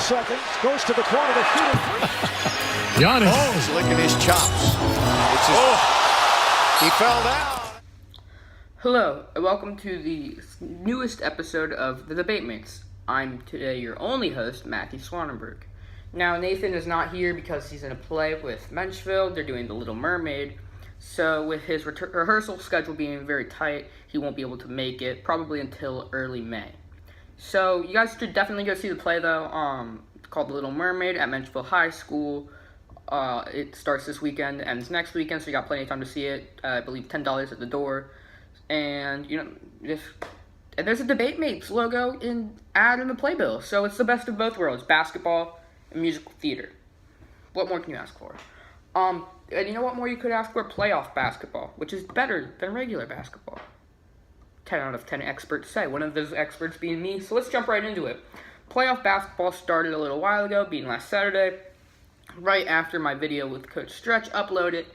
seconds, goes to the corner to shoot it. Giannis. Oh, he's licking his chops. He fell down. Hello, and welcome to the newest episode of The Debate Mates. I'm today your only host, Matthew Swanenberg. Now, Nathan is not here because he's in a play with Menchville. They're doing The Little Mermaid. So, with his rehearsal schedule being very tight, he won't be able to make it, probably until early May. So, you guys should definitely go see the play, though. It's called The Little Mermaid at Menchville High School. It starts this weekend, ends next weekend, so you got plenty of time to see it. I believe $10 at the door. And, and there's a Debate Mates logo ad in the playbill. So it's the best of both worlds, basketball and musical theater. What more can you ask for? And you know what more you could ask for? Playoff basketball, which is better than regular basketball. 10 out of 10 experts say. One of those experts being me. So let's jump right into it. Playoff basketball started a little while ago, being last Saturday, right after my video with Coach Stretch uploaded.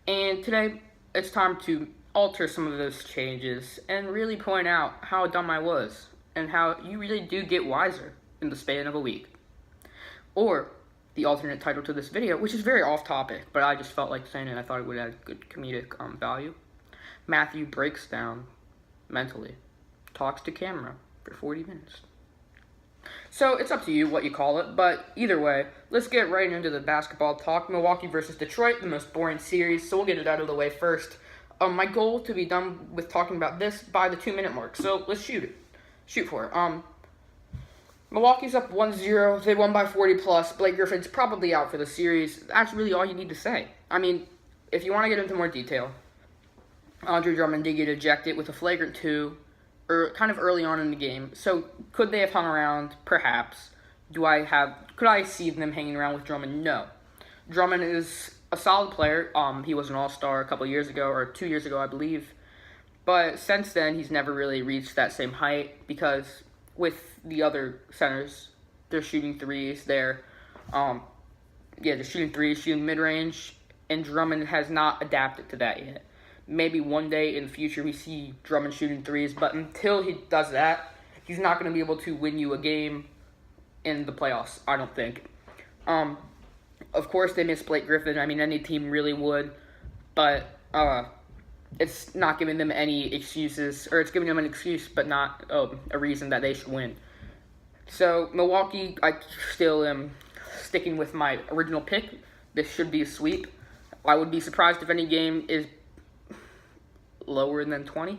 And today, it's time to alter some of those changes and really point out how dumb I was and how you really do get wiser in the span of a week. Or the alternate title to this video, which is very off topic, but I just felt like saying it. I thought it would add good comedic value. Matthew breaks down mentally, talks to camera for 40 minutes. So it's up to you what you call it, but either way, let's get right into the basketball talk. Milwaukee versus Detroit, the most boring series, so we'll get it out of the way first. My goal to be done with talking about this by the 2-minute mark, so let's shoot for it. Milwaukee's up 1-0, they won by 40+, Blake Griffin's probably out for the series. That's really all you need to say. I mean, if you want to get into more detail, Andre Drummond did get ejected with a flagrant 2, or kind of early on in the game, so could they have hung around? Perhaps. Could I see them hanging around with Drummond? No. Drummond is a solid player. He was an all-star a couple years ago, or 2 years ago, I believe. But since then, he's never really reached that same height because with the other centers, they're shooting threes. They're shooting threes, shooting mid-range, and Drummond has not adapted to that yet. Maybe one day in the future we see Drummond shooting threes, but until he does that, he's not going to be able to win you a game in the playoffs, I don't think. Of course, they miss Blake Griffin. I mean, any team really would. But it's not giving them any excuses. Or it's giving them an excuse, but not a reason that they should win. So, Milwaukee, I still am sticking with my original pick. This should be a sweep. I would be surprised if any game is lower than 20.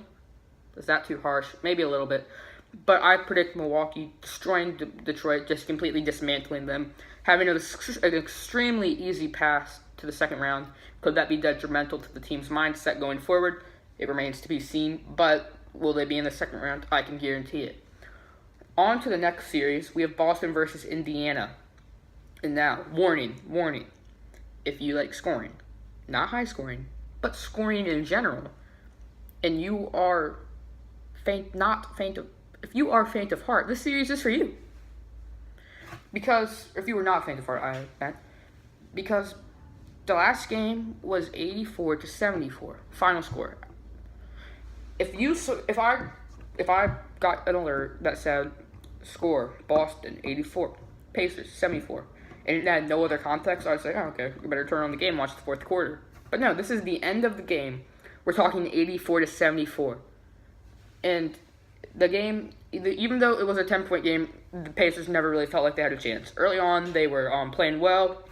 Is that too harsh? Maybe a little bit. But I predict Milwaukee destroying Detroit, just completely dismantling them. Having an extremely easy pass to the second round. Could that be detrimental to the team's mindset going forward? It remains to be seen, but will they be in the second round? I can guarantee it. On to the next series, we have Boston versus Indiana. And now, warning. If you like scoring, not high scoring, but scoring in general, and you are faint of heart, this series is for you. Because, if you were not faint of heart, I meant, because the last game was 84-74, final score. If I got an alert that said, score, Boston, 84, Pacers, 74, and it had no other context, I'd say, oh, okay, we better turn on the game, watch the fourth quarter. But no, this is the end of the game. We're talking 84-74. And the game, even though it was a 10-point game, the Pacers never really felt like they had a chance. Early on, they were playing well,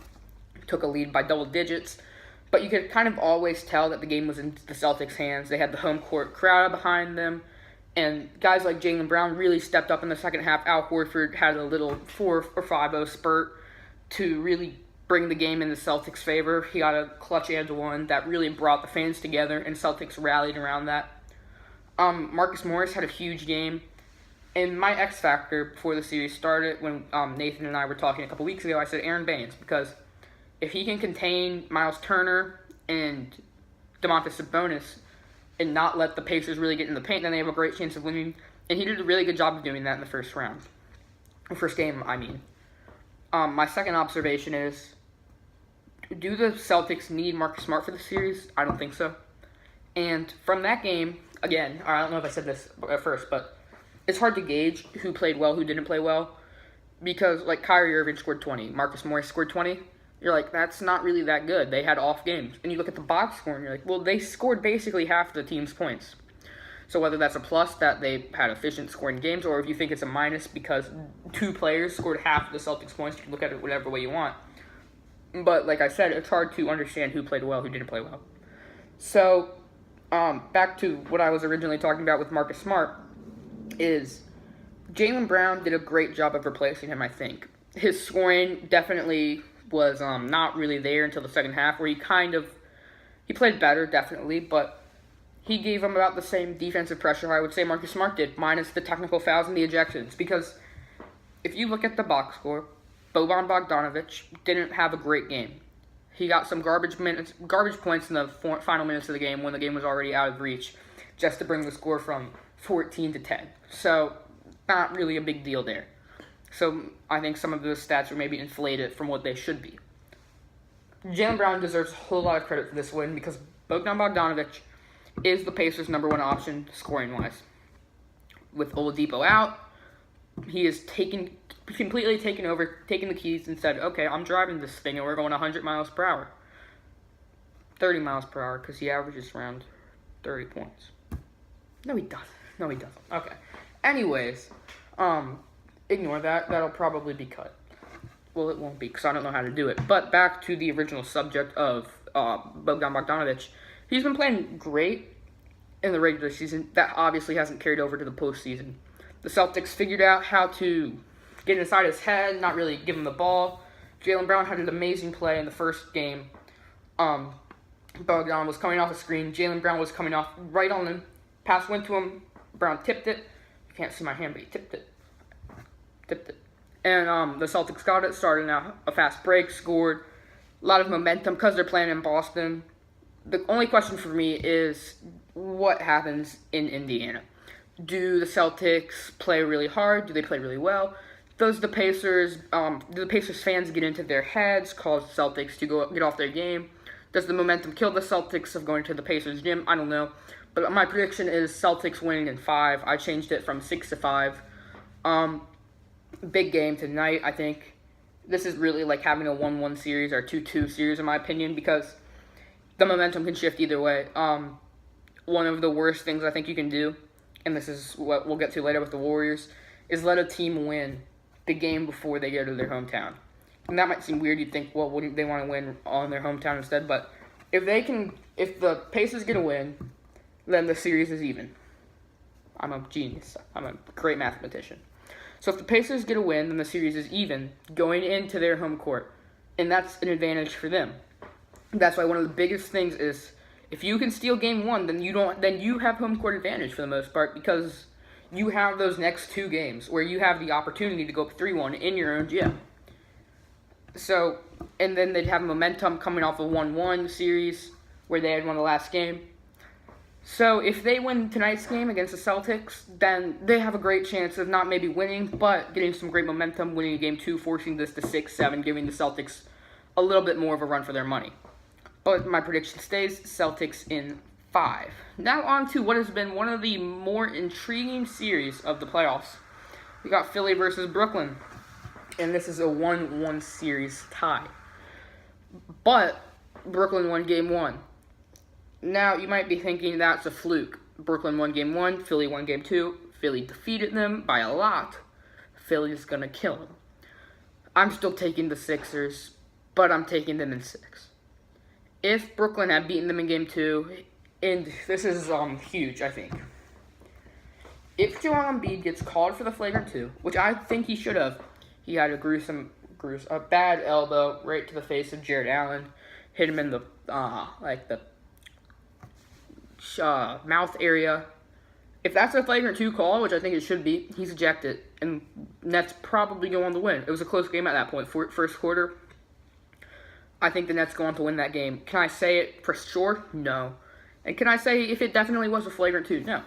took a lead by double digits, but you could kind of always tell that the game was in the Celtics' hands. They had the home court crowd behind them, and guys like Jaylen Brown really stepped up in the second half. Al Horford had a little 4 or 5-0 spurt to really bring the game in the Celtics' favor. He got a clutch and one that really brought the fans together, and Celtics rallied around that. Marcus Morris had a huge game. And my X factor before the series started, when Nathan and I were talking a couple weeks ago, I said Aaron Baines, because if he can contain Miles Turner and Domantas Sabonis and not let the Pacers really get in the paint, then they have a great chance of winning. And he did a really good job of doing that in the first round. First game, I mean. My second observation is, do the Celtics need Marcus Smart for the series? I don't think so. And from that game, again, I don't know if I said this at first, but it's hard to gauge who played well, who didn't play well. Because, like, Kyrie Irving scored 20, Marcus Morris scored 20. You're like, that's not really that good. They had off games. And you look at the box score, and you're like, well, they scored basically half the team's points. So whether that's a plus that they had efficient scoring games, or if you think it's a minus because two players scored half of the Celtics' points, you can look at it whatever way you want. But like I said, it's hard to understand who played well, who didn't play well. So, back to what I was originally talking about with Marcus Smart, is Jaylen Brown did a great job of replacing him, I think. His scoring definitely was not really there until the second half, where he played better, definitely, but he gave him about the same defensive pressure I would say Marcus Smart did, minus the technical fouls and the ejections. Because if you look at the box score, Boban Bogdanovic didn't have a great game. He got some garbage points in the final minutes of the game when the game was already out of reach, just to bring the score from 14 to 10. So, not really a big deal there. So, I think some of those stats are maybe inflated from what they should be. Jaylen Brown deserves a whole lot of credit for this win because Bogdan Bogdanovic is the Pacers' number one option scoring-wise. With Oladipo out, he has completely taken the keys and said, okay, I'm driving this thing and we're going 100 miles per hour. 30 miles per hour because he averages around 30 points. No, he doesn't. Okay. Anyways, ignore that. That'll probably be cut. Well, it won't be because I don't know how to do it. But back to the original subject of Bogdan Bogdanovic. He's been playing great in the regular season. That obviously hasn't carried over to the postseason. The Celtics figured out how to get inside his head, not really give him the ball. Jaylen Brown had an amazing play in the first game. Bogdan was coming off a screen. Jaylen Brown was coming off right on him. Pass went to him. Brown tipped it. You can't see my hand, but he tipped it. And the Celtics got it, started a fast break, scored. A lot of momentum because they're playing in Boston. The only question for me is what happens in Indiana. Do the Celtics play really hard? Do they play really well? Do the Pacers fans get into their heads, cause the Celtics to get off their game? Does the momentum kill the Celtics of going to the Pacers gym? I don't know. But my prediction is Celtics winning in 5. I changed it from 6 to 5. Big game tonight, I think. This is really like having a 1-1 series or 2-2 series in my opinion because the momentum can shift either way. One of the worst things I think you can do, and this is what we'll get to later with the Warriors, is let a team win the game before they go to their hometown. And that might seem weird. You'd think, well, wouldn't they want to win on their hometown instead? But if the Pacers get a win, then the series is even. I'm a genius. I'm a great mathematician. So if the Pacers get a win, then the series is even going into their home court. And that's an advantage for them. That's why one of the biggest things is if you can steal game 1, then you have home court advantage for the most part because you have those next 2 games where you have the opportunity to go up 3-1 in your own gym. So, and then they'd have momentum coming off a 1-1 series where they had won the last game. So if they win tonight's game against the Celtics, then they have a great chance of not maybe winning, but getting some great momentum, winning a game 2, forcing this to 6-7, giving the Celtics a little bit more of a run for their money. But my prediction stays Celtics in 5. Now on to what has been one of the more intriguing series of the playoffs. We got Philly versus Brooklyn, and this is a 1-1 series tie. But Brooklyn won game 1. Now, you might be thinking that's a fluke. Brooklyn won game 1, Philly won game 2. Philly defeated them by a lot. Philly's going to kill them. I'm still taking the Sixers, but I'm taking them in 6. If Brooklyn had beaten them in game 2, and this is huge, I think. If Joel Embiid gets called for the flagrant 2, which I think he should have, he had a bad elbow right to the face of Jared Allen, hit him in the mouth area. If that's a flagrant 2 call, which I think it should be, he's ejected, and Nets probably go on to win. It was a close game at that point, first quarter. I think the Nets go on to win that game. Can I say it for sure? No. And can I say if it definitely was a flagrant 2? No.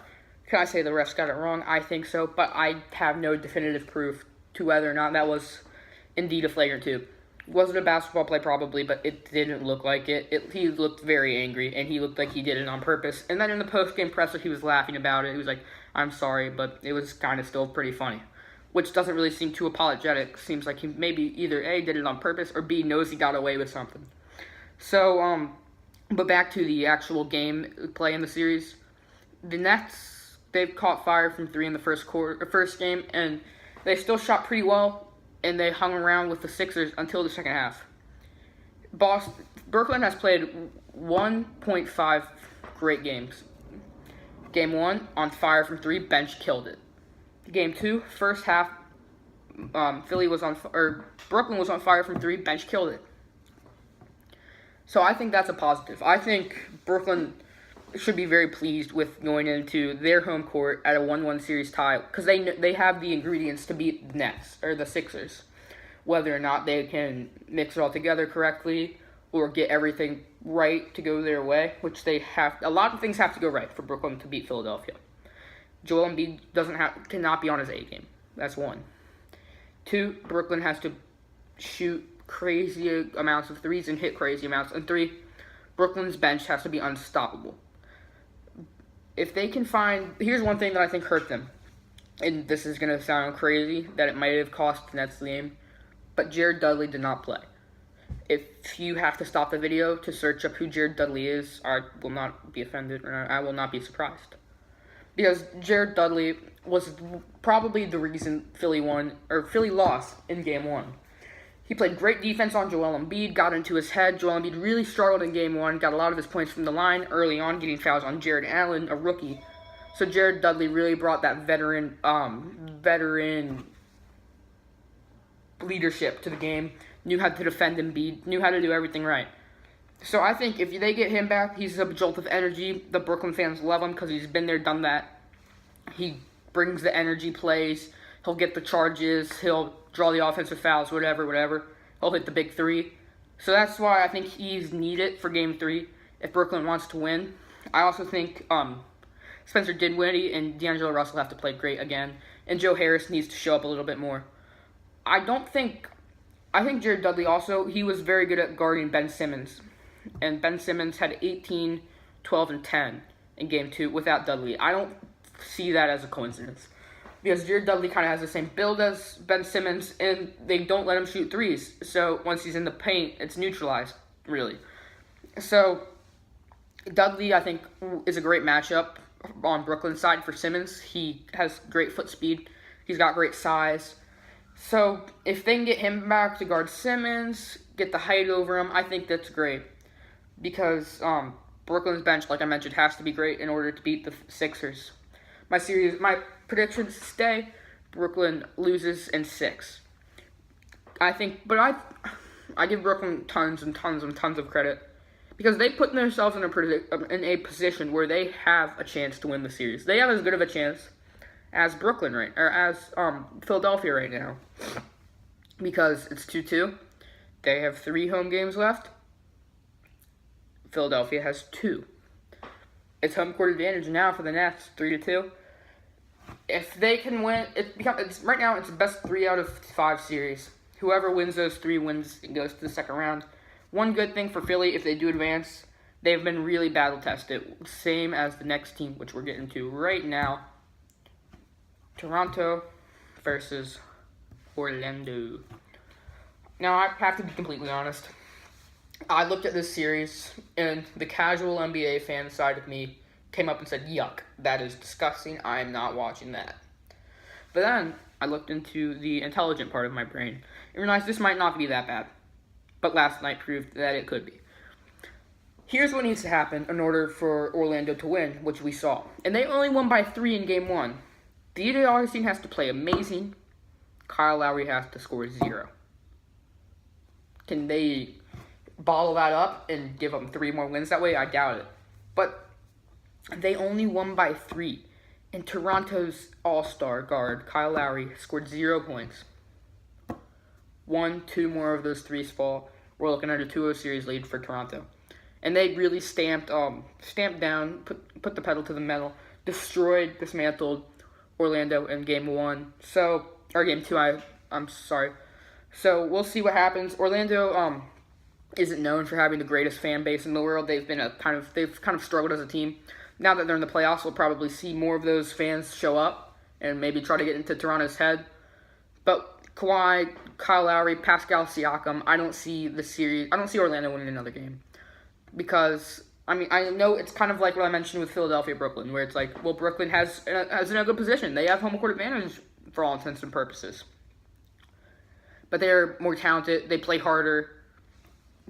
Can I say the refs got it wrong? I think so, but I have no definitive proof to whether or not that was indeed a flagrant 2. Was it a basketball play? Probably, but it didn't look like it. He looked very angry, and he looked like he did it on purpose. And then in the post-game presser, he was laughing about it. He was like, I'm sorry, but it was kind of still pretty funny. which doesn't really seem too apologetic. Seems like he maybe either A, did it on purpose, or B, knows he got away with something. So, but back to the actual game play in the series. The Nets, they've caught fire from 3 in the first game, and they still shot pretty well, and they hung around with the Sixers until the second half. Brooklyn has played 1.5 great games. Game 1, on fire from 3, bench killed it. Game 2, first half, Brooklyn was on fire from 3, bench killed it. So I think that's a positive. I think Brooklyn should be very pleased with going into their home court at a 1-1 series tie, because they have the ingredients to beat the Nets or the Sixers. Whether or not they can mix it all together correctly or get everything right to go their way, which they have. A lot of things have to go right for Brooklyn to beat Philadelphia. Joel Embiid cannot be on his A game. That's 1. 2, Brooklyn has to shoot crazy amounts of threes and hit crazy amounts. And 3, Brooklyn's bench has to be unstoppable. If they can find... Here's one thing that I think hurt them. And this is going to sound crazy, that it might have cost the Nets the game. But Jared Dudley did not play. If you have to stop the video to search up who Jared Dudley is, I will not be offended, or I will not be surprised. Because Jared Dudley was probably the reason Philly lost in Game 1. He played great defense on Joel Embiid, got into his head. Joel Embiid really struggled in Game 1, got a lot of his points from the line early on, getting fouls on Jared Allen, a rookie. So Jared Dudley really brought that veteran leadership to the game, knew how to defend Embiid, knew how to do everything right. So I think if they get him back, he's a jolt of energy. The Brooklyn fans love him because he's been there, done that. He brings the energy plays. He'll get the charges. He'll draw the offensive fouls, whatever. He'll hit the big 3. So that's why I think he's needed for Game 3 if Brooklyn wants to win. I also think Spencer Dinwiddie and D'Angelo Russell have to play great again. And Joe Harris needs to show up a little bit more. I think Jared Dudley also, he was very good at guarding Ben Simmons. And Ben Simmons had 18, 12, and 10 in Game 2 without Dudley. I don't see that as a coincidence. Because Jared Dudley kind of has the same build as Ben Simmons, and they don't let him shoot threes. So once he's in the paint, it's neutralized, really. So Dudley, I think, is a great matchup on Brooklyn's side for Simmons. He has great foot speed. He's got great size. So if they can get him back to guard Simmons, get the height over him, I think that's great. Because Brooklyn's bench, like I mentioned, has to be great in order to beat the Sixers. My predictions stay: Brooklyn loses in 6. I give Brooklyn tons and tons and tons of credit because they put themselves in a position where they have a chance to win the series. They have as good of a chance as Philadelphia right now, because it's 2-2. They have 3 home games left. Philadelphia has 2. It's home court advantage now for the Nets, 3-2. If they can win, right now it's the best 3 out of 5 series. Whoever wins those 3 wins and goes to the second round. One good thing for Philly, if they do advance, they've been really battle tested, same as the next team, which we're getting to right now. Toronto versus Orlando. Now, I have to be completely honest. I looked at this series, and the casual NBA fan side of me came up and said, yuck, that is disgusting. I am not watching that. But then I looked into the intelligent part of my brain and realized this might not be that bad. But last night proved that it could be. Here's what needs to happen in order for Orlando to win, which we saw. And they only won by 3 in Game 1. DJ Augustine has to play amazing. Kyle Lowry has to score 0. Can they bottle that up and give them 3 more wins that way? I doubt it. But they only won by 3. And Toronto's all-star guard, Kyle Lowry, scored 0 points. 2 more of those 3s fall. We're looking at a 2-0 series lead for Toronto. And they really stamped down, put the pedal to the metal, dismantled Orlando in Game 1. Or Game 2, I'm sorry. So we'll see what happens. Orlando isn't known for having the greatest fan base in the world. They've kind of struggled as a team. Now that they're in the playoffs, we'll probably see more of those fans show up and maybe try to get into Toronto's head. But Kawhi, Kyle Lowry, Pascal Siakam, I don't see Orlando winning another game. Because, I mean, I know it's kind of like what I mentioned with Philadelphia, Brooklyn, where it's like, well, Brooklyn has in a good position. They have home court advantage for all intents and purposes. But they're more talented. They play harder.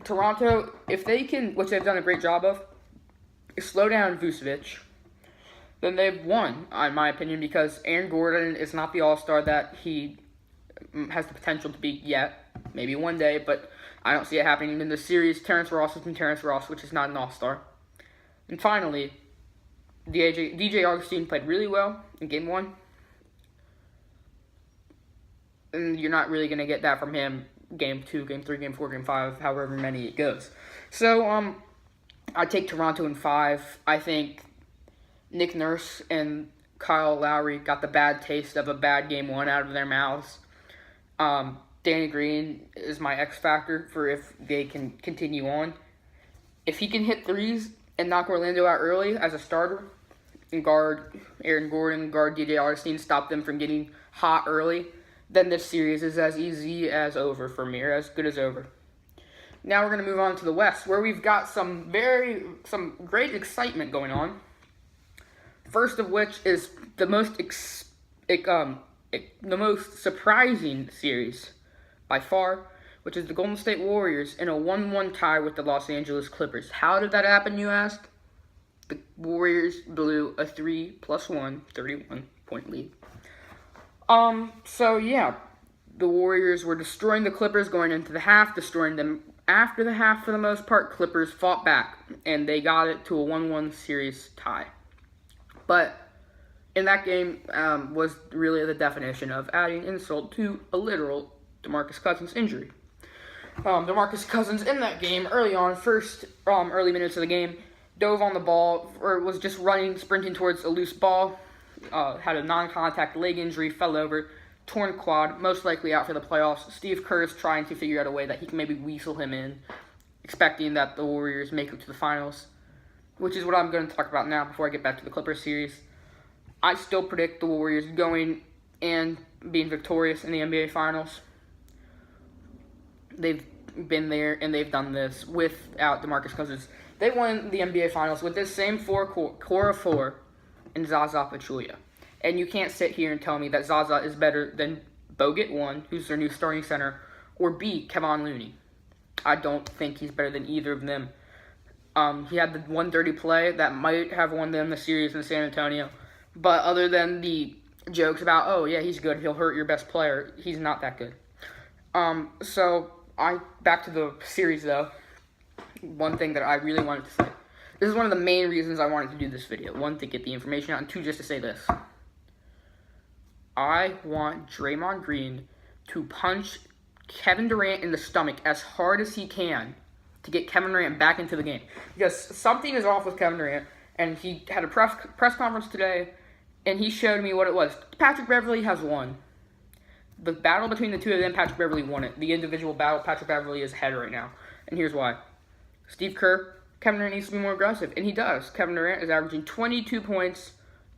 Toronto, if they can, which they've done a great job of, slow down Vucevic, then they've won, in my opinion, because Aaron Gordon is not the all-star that he has the potential to be yet. Maybe one day, but I don't see it happening in this series. Terrence Ross has been Terrence Ross, which is not an all-star. And finally, DJ Augustine played really well in Game 1. And you're not really going to get that from him Game 2, Game 3, Game 4, Game 5, however many it goes. So, I take Toronto in 5. I think Nick Nurse and Kyle Lowry got the bad taste of a bad Game 1 out of their mouths. Danny Green is my X factor for if they can continue on. If he can hit threes and knock Orlando out early as a starter and guard Aaron Gordon, guard DJ Augustine, stop them from getting hot early, then this series is as easy as over for me, or as good as over. Now we're going to move on to the West, where we've got some great excitement going on. First of which is the most surprising series by far, which is the Golden State Warriors in a 1-1 tie with the Los Angeles Clippers. How did that happen, you ask? The Warriors blew a 3+1, 31-point lead. So yeah, the Warriors were destroying the Clippers going into the half, destroying them after the half for the most part. Clippers fought back, and they got it to a 1-1 series tie. But in that game was really the definition of adding insult to a literal DeMarcus Cousins injury. DeMarcus Cousins in that game early on, early minutes of the game, dove on the ball, or was just sprinting towards a loose ball, had a non-contact leg injury, fell over, torn quad, most likely out for the playoffs. Steve Kerr is trying to figure out a way that he can maybe weasel him in, expecting that the Warriors make it to the finals, which is what I'm going to talk about now before I get back to the Clippers series. I still predict the Warriors going and being victorious in the NBA Finals. They've been there and they've done this without DeMarcus Cousins. They won the NBA Finals with this same core of four and Zaza Pachulia. And you can't sit here and tell me that Zaza is better than Bogut, 1, who's their new starting center, or B, Kevon Looney. I don't think he's better than either of them. He had the one dirty play that might have won them the series in San Antonio. But other than the jokes about, oh, yeah, he's good, he'll hurt your best player, he's not that good. Back to the series, though. One thing that I really wanted to say. This is one of the main reasons I wanted to do this video. 1, to get the information out, and 2, just to say this. I want Draymond Green to punch Kevin Durant in the stomach as hard as he can to get Kevin Durant back into the game. Because something is off with Kevin Durant, and he had a press conference today, and he showed me what it was. Patrick Beverley has won. The battle between the two of them, Patrick Beverley won it. The individual battle, Patrick Beverley is ahead right now. And here's why. Steve Kerr, Kevin Durant needs to be more aggressive, and he does. Kevin Durant is averaging 22 points,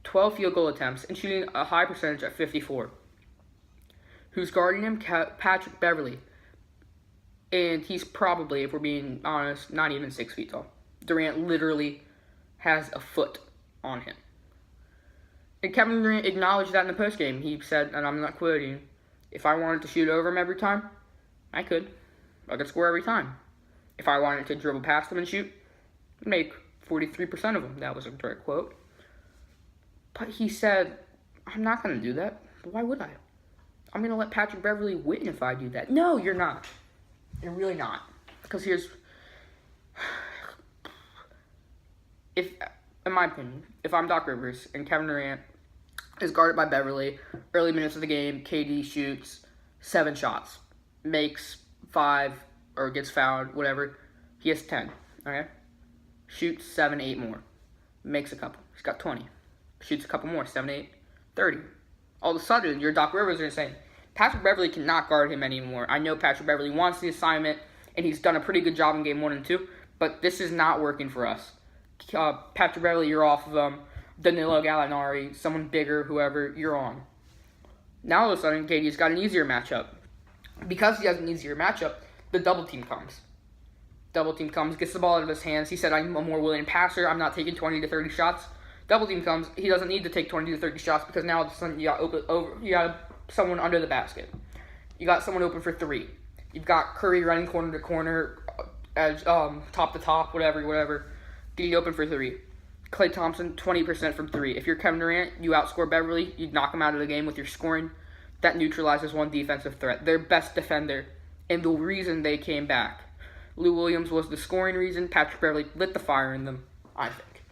12 field goal attempts, and shooting a high percentage at 54. Who's guarding him? Patrick Beverley. And he's probably, if we're being honest, not even 6 feet tall. Durant literally has a foot on him. And Kevin Durant acknowledged that in the postgame. He said, and I'm not quoting, if I wanted to shoot over him every time, I could. I could score every time. If I wanted to dribble past him and shoot, I'd make 43% of them. That was a direct quote. But he said, I'm not going to do that. Why would I? I'm going to let Patrick Beverley win if I do that. No, you're not. You're really not. Because in my opinion, if I'm Doc Rivers and Kevin Durant is guarded by Beverley, early minutes of the game, KD shoots 7 shots, makes 5 or gets fouled, whatever. He has 10, okay? Shoots 7, 8 more. Makes a couple. He's got 20. Shoots a couple more, 7, 8, 30. All of a sudden, your Doc Rivers are saying, Patrick Beverley cannot guard him anymore. I know Patrick Beverley wants the assignment, and he's done a pretty good job in Game 1 and 2, but this is not working for us. Patrick Beverley, you're off of Danilo Gallinari, someone bigger, whoever, you're on. Now all of a sudden, KD's got an easier matchup. Because he has an easier matchup, the double team comes. Double team comes, gets the ball out of his hands. He said, I'm a more willing passer. I'm not taking 20 to 30 shots. Double team comes. He doesn't need to take 20 to 30 shots because now all of a sudden you got someone under the basket. You got someone open for three. You've got Curry running corner to corner, edge, top to top, whatever. Getting open for three. Klay Thompson, 20% from three. If you're Kevin Durant, you outscore Beverly. You knock him out of the game with your scoring. That neutralizes one defensive threat. Their best defender, and the reason they came back. Lou Williams was the scoring reason. Patrick Beverly lit the fire in them, I think.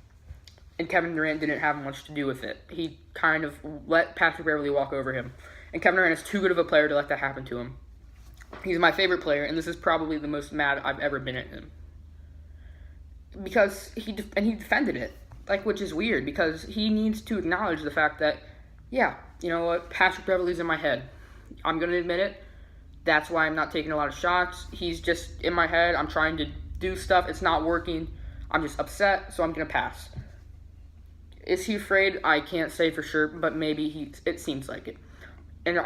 And Kevin Durant didn't have much to do with it. He kind of let Patrick Beverly walk over him. And Kevin Durant is too good of a player to let that happen to him. He's my favorite player, and this is probably the most mad I've ever been at him. Because he defended it, which is weird, because he needs to acknowledge the fact that, yeah, you know what, Patrick Beverly's in my head. I'm going to admit it. That's why I'm not taking a lot of shots. He's just in my head. I'm trying to do stuff. It's not working. I'm just upset, so I'm going to pass. Is he afraid? I can't say for sure, but maybe it seems like it. And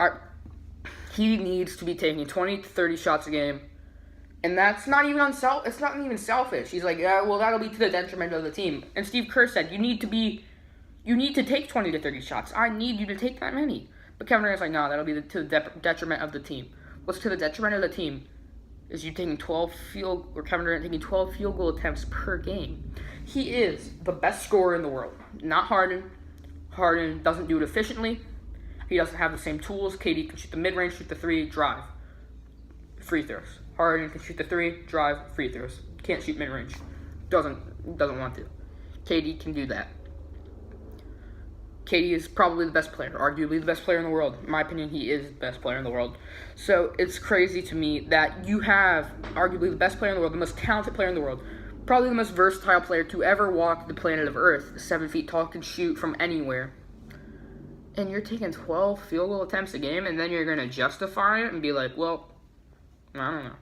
he needs to be taking 20 to 30 shots a game. And that's not even it's not even selfish. He's like, yeah, well, that'll be to the detriment of the team. And Steve Kerr said, you need to take 20 to 30 shots. I need you to take that many. But Kevin Durant's like, no, that'll be to the detriment of the team. What's to the detriment of the team is Kevin Durant taking 12 field goal attempts per game. He is the best scorer in the world. Not Harden. Harden doesn't do it efficiently. He doesn't have the same tools. KD can shoot the mid-range, shoot the three, drive. Free throws. Harden can shoot the three, drive, free throws. Can't shoot mid-range. Doesn't want to. KD can do that. KD is probably the best player, arguably the best player in the world. In my opinion, he is the best player in the world. So it's crazy to me that you have arguably the best player in the world, the most talented player in the world, probably the most versatile player to ever walk the planet of Earth, 7 feet tall, can shoot from anywhere. And you're taking 12 field goal attempts a game, and then you're going to justify it and be like, well, I don't know.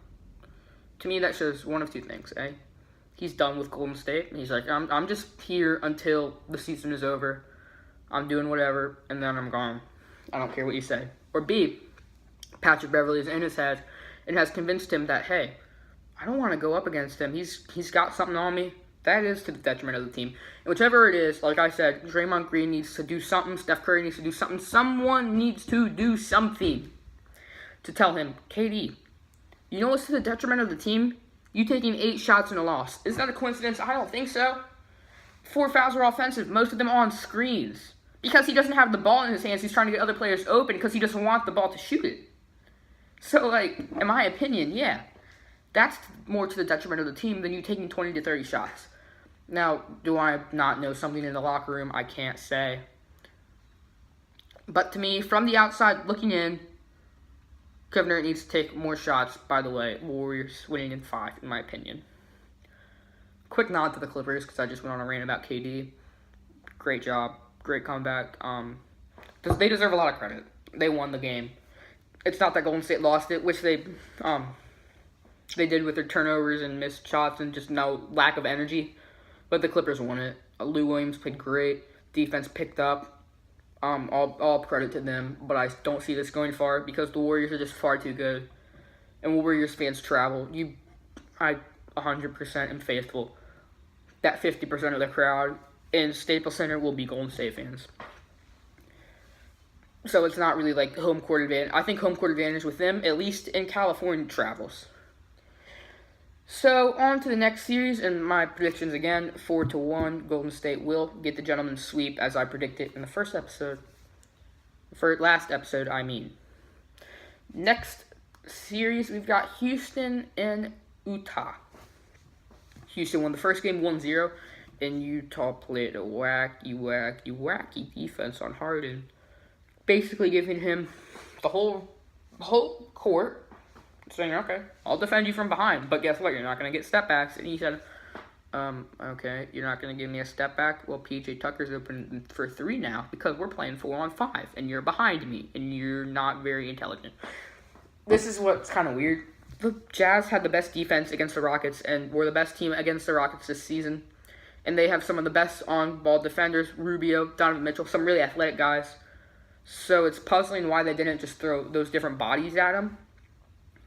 To me, that shows one of two things, He's done with Golden State. He's like, I'm just here until the season is over. I'm doing whatever, and then I'm gone. I don't care what you say. Or B, Patrick Beverly is in his head and has convinced him that, hey, I don't want to go up against him. He's got something on me. That is to the detriment of the team. And whichever it is, like I said, Draymond Green needs to do something. Steph Curry needs to do something. Someone needs to do something to tell him, KD, you know what's to the detriment of the team? You taking 8 shots in a loss. Is that a coincidence? I don't think so. 4 fouls are offensive, most of them on screens. Because he doesn't have the ball in his hands, he's trying to get other players open because he doesn't want the ball to shoot it. So, in my opinion, yeah, that's more to the detriment of the team than you taking 20 to 30 shots. Now, do I not know something in the locker room? I can't say. But to me, from the outside looking in, Kevin Durant needs to take more shots. By the way, Warriors winning in 5, in my opinion. Quick nod to the Clippers because I just went on a rant about KD. Great job. Great comeback. They deserve a lot of credit. They won the game. It's not that Golden State lost it, which they did with their turnovers and missed shots and just no lack of energy. But the Clippers won it. Lou Williams played great. Defense picked up. All credit to them. But I don't see this going far because the Warriors are just far too good. And Warriors fans travel. I 100% am faithful that 50% of the crowd in Staples Center will be Golden State fans. So it's not really like home court advantage. I think home court advantage with them, at least in California, travels. So on to the next series, and my predictions again, 4-1. Golden State will get the gentleman's sweep as I predicted in the first episode. Last episode, I mean. Next series, we've got Houston and Utah. Houston won the first game 1-0. And Utah played a wacky defense on Harden. Basically giving him the whole court, saying, okay, I'll defend you from behind. But guess what? You're not going to get step backs. And he said, okay, you're not going to give me a step back? Well, PJ Tucker's open for 3 now because we're playing 4-on-5. And you're behind me. And you're not very intelligent. This is what's kind of weird. The Jazz had the best defense against the Rockets and were the best team against the Rockets this season. And they have some of the best on-ball defenders, Rubio, Donovan Mitchell, some really athletic guys. So it's puzzling why they didn't just throw those different bodies at him,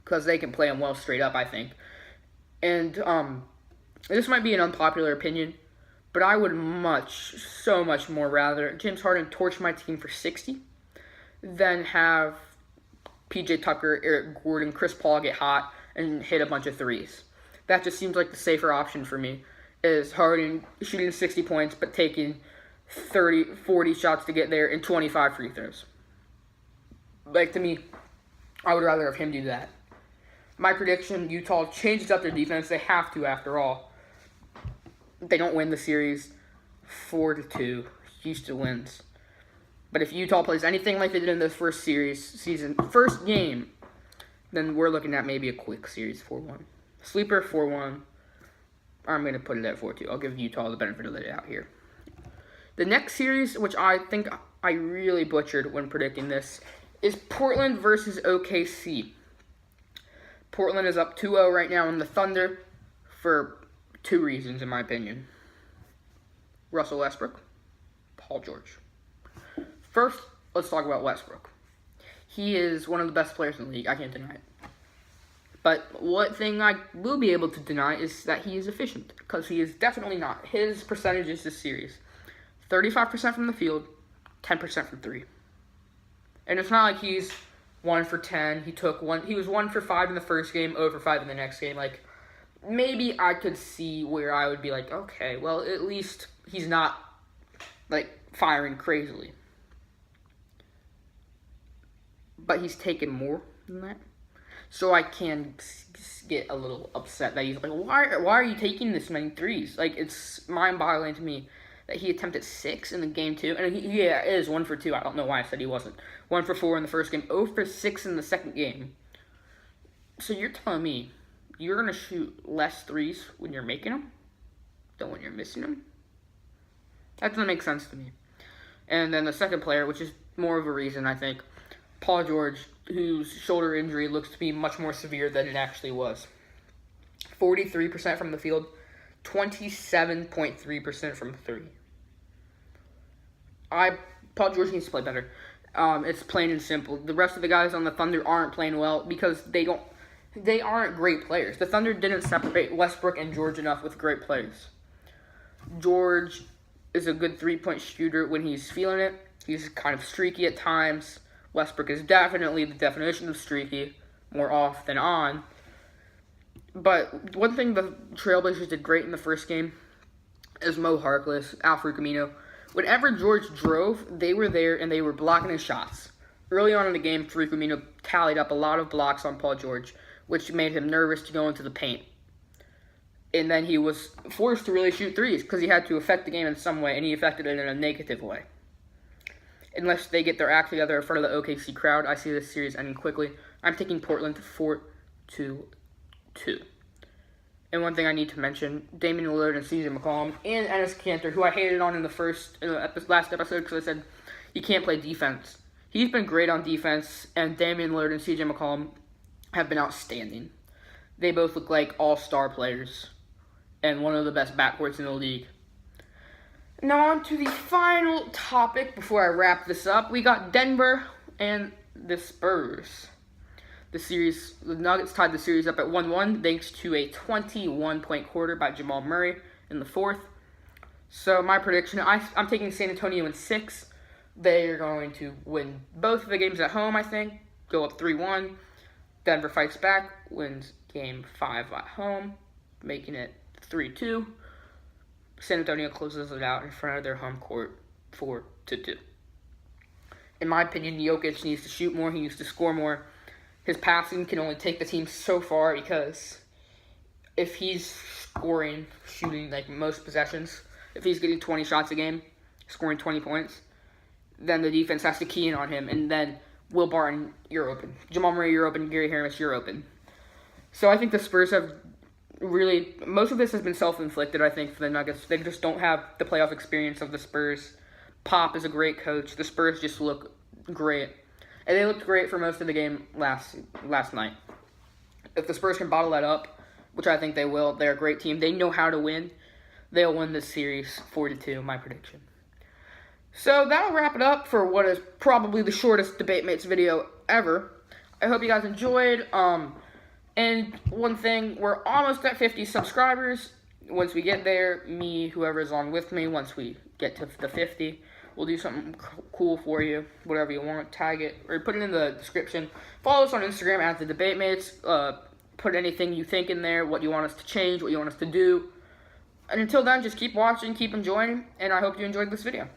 because they can play him well straight up, I think. And this might be an unpopular opinion, but I would so much more rather James Harden torch my team for 60 than have PJ Tucker, Eric Gordon, Chris Paul get hot and hit a bunch of threes. That just seems like the safer option for me, is Harden shooting 60 points but taking 30, 40 shots to get there and 25 free throws. Like, to me, I would rather have him do that. My prediction, Utah changes up their defense. They have to, after all. They don't win the series 4-2. Houston wins. But if Utah plays anything like they did in the first game, then we're looking at maybe a quick series 4-1. Sleeper 4-1. I'm going to put it at 4-2. I'll give Utah the benefit of the doubt here. The next series, which I think I really butchered when predicting this, is Portland versus OKC. Portland is up 2-0 right now in the Thunder for 2 reasons, in my opinion. Russell Westbrook, Paul George. First, let's talk about Westbrook. He is one of the best players in the league. I can't deny it. But one thing I will be able to deny is that he is efficient, because he is definitely not. His percentages this series, 35% from the field, 10% from 3. And it's not like he's 1 for 10. He was 1 for 5 in the first game, 0 for 5 in the next game. Like, maybe I could see where I would be like, okay, well, at least he's not, like, firing crazily. But he's taken more than that. So I can get a little upset that he's like, why are you taking this many threes? Like, it's mind-boggling to me that he attempted 6 in the game 2. And he is 1 for 2. I don't know why I said he wasn't. 1 for 4 in the first game, 0 for 6 in the second game. So you're telling me you're going to shoot less threes when you're making them than when you're missing them? That doesn't make sense to me. And then the second player, which is more of a reason, I think, Paul George, whose shoulder injury looks to be much more severe than it actually was. 43% from the field, 27.3% from 3. Paul George needs to play better. It's plain and simple. The rest of the guys on the Thunder aren't playing well because they aren't great players. The Thunder didn't separate Westbrook and George enough with great players. George is a good 3-point shooter when he's feeling it. He's kind of streaky at times. Westbrook is definitely the definition of streaky, more off than on. But one thing the Trailblazers did great in the first game is Mo Harkless, Al-Farouq Amino. Whenever George drove, they were there and they were blocking his shots. Early on in the game, Farouq Amino tallied up a lot of blocks on Paul George, which made him nervous to go into the paint. And then he was forced to really shoot threes because he had to affect the game in some way, and he affected it in a negative way. Unless they get their act together in front of the OKC crowd, I see this series ending quickly. I'm taking Portland 4-2. And one thing I need to mention, Damian Lillard and CJ McCollum and Enes Kanter, who I hated on in the last episode because I said he can't play defense. He's been great on defense, and Damian Lillard and CJ McCollum have been outstanding. They both look like all-star players and one of the best backcourts in the league. Now on to the final topic before I wrap this up. We got Denver and the Spurs. The Nuggets tied the series up at 1-1 thanks to a 21-point quarter by Jamal Murray in the fourth. So my prediction, I'm taking San Antonio in 6. They're going to win both of the games at home, I think. Go up 3-1. Denver fights back, wins game 5 at home, making it 3-2. San Antonio closes it out in front of their home court 4-2. In my opinion, Jokic needs to shoot more. He needs to score more. His passing can only take the team so far because if he's shooting like most possessions, if he's getting 20 shots a game, scoring 20 points, then the defense has to key in on him. And then Will Barton, you're open. Jamal Murray, you're open. Gary Harris, you're open. So I think the Spurs have most of this has been self-inflicted, I think, for the Nuggets. They just don't have the playoff experience of the Spurs. Pop is a great coach. The Spurs just look great. And they looked great for most of the game last night. If the Spurs can bottle that up, which I think they will, they're a great team. They know how to win. They'll win this series 4-2, my prediction. So that'll wrap it up for what is probably the shortest DebateMates video ever. I hope you guys enjoyed. And one thing, we're almost at 50 subscribers. Once we get there, me, whoever's on with me, once we get to the 50, we'll do something cool for you, whatever you want. Tag it, or put it in the description. Follow us on Instagram at the DebateMates. Put anything you think in there, what you want us to change, what you want us to do. And until then, just keep watching, keep enjoying, and I hope you enjoyed this video.